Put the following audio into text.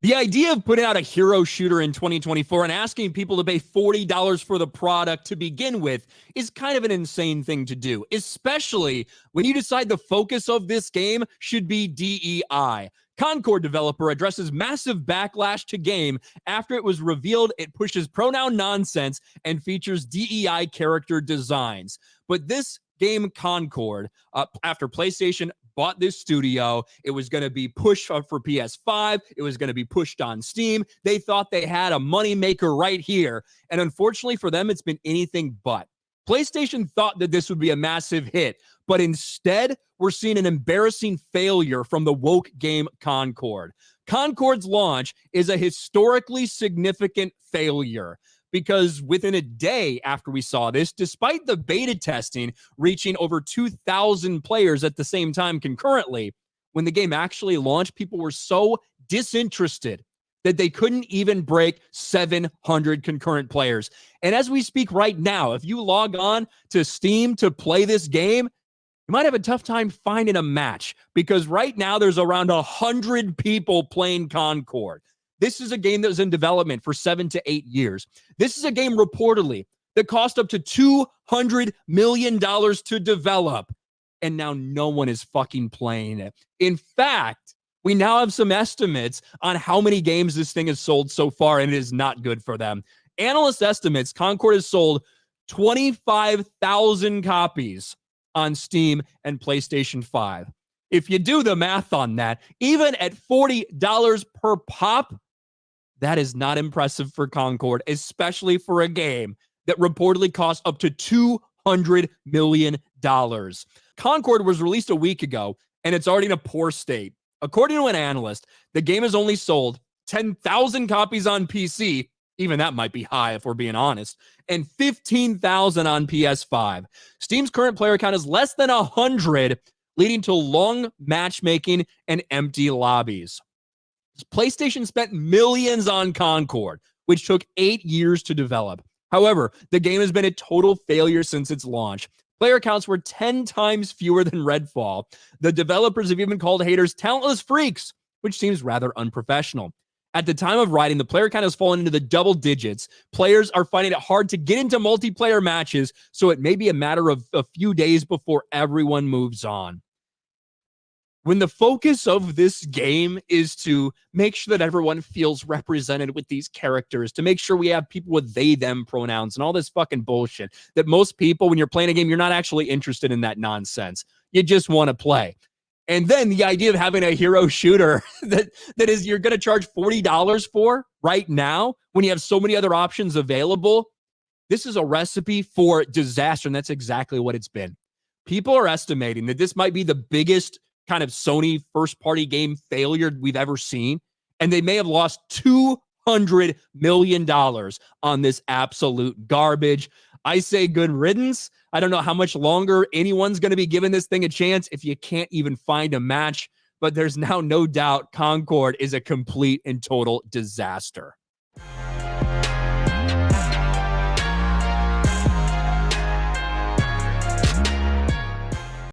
The idea of putting out a hero shooter in 2024 and asking people to pay $40 for the product to begin with is kind of an insane thing to do, especially when you decide the focus of this game should be DEI. Concord developer addresses massive backlash to game after it was revealed it pushes pronoun nonsense and features DEI character designs. But this game, Concord, after PlayStation bought this studio, it was going to be pushed for PS5. It was going to be pushed on Steam. They thought they had a moneymaker right here. And unfortunately for them, it's been anything but. PlayStation thought that this would be a massive hit, but instead, we're seeing an embarrassing failure from the woke game Concord. Concord's launch is a historically significant failure because within a day after we saw this, despite the beta testing reaching over 2,000 players at the same time concurrently, when the game actually launched, people were so disinterested that they couldn't even break 700 concurrent players. And as we speak right now, if you log on to Steam to play this game, you might have a tough time finding a match because right now there's around 100 people playing Concord. This is a game that was in development for 7 to 8 years. This is a game reportedly that cost up to $200 million to develop. And now no one is fucking playing it. In fact, we now have some estimates on how many games this thing has sold so far, and it is not good for them. Analyst estimates Concord has sold 25,000 copies on Steam and PlayStation 5. If you do the math on that, even at $40 per pop, that is not impressive for Concord, especially for a game that reportedly costs up to $200 million. Concord was released a week ago, and it's already in a poor state. According to an analyst, the game has only sold 10,000 copies on PC, even that might be high if we're being honest, and 15,000 on PS5. Steam's current player count is less than 100, leading to long matchmaking and empty lobbies. PlayStation spent millions on Concord, which took 8 years to develop. However, the game has been a total failure since its launch. Player counts were 10 times fewer than Redfall. The developers have even called haters talentless freaks, which seems rather unprofessional. At the time of writing, the player count has fallen into the double digits. Players are finding it hard to get into multiplayer matches, so it may be a matter of a few days before everyone moves on. When the focus of this game is to make sure that everyone feels represented with these characters, to make sure we have people with they, them pronouns and all this fucking bullshit that most people, when you're playing a game, you're not actually interested in that nonsense. You just want to play. And then the idea of having a hero shooter that is you're going to charge $40 for right now when you have so many other options available, this is a recipe for disaster, and that's exactly what it's been. People are estimating that this might be the biggest kind of Sony first-party game failure we've ever seen, and they may have lost $200 million on this absolute garbage. I say good riddance. I don't know how much longer anyone's going to be giving this thing a chance if you can't even find a match, but there's now no doubt Concord is a complete and total disaster.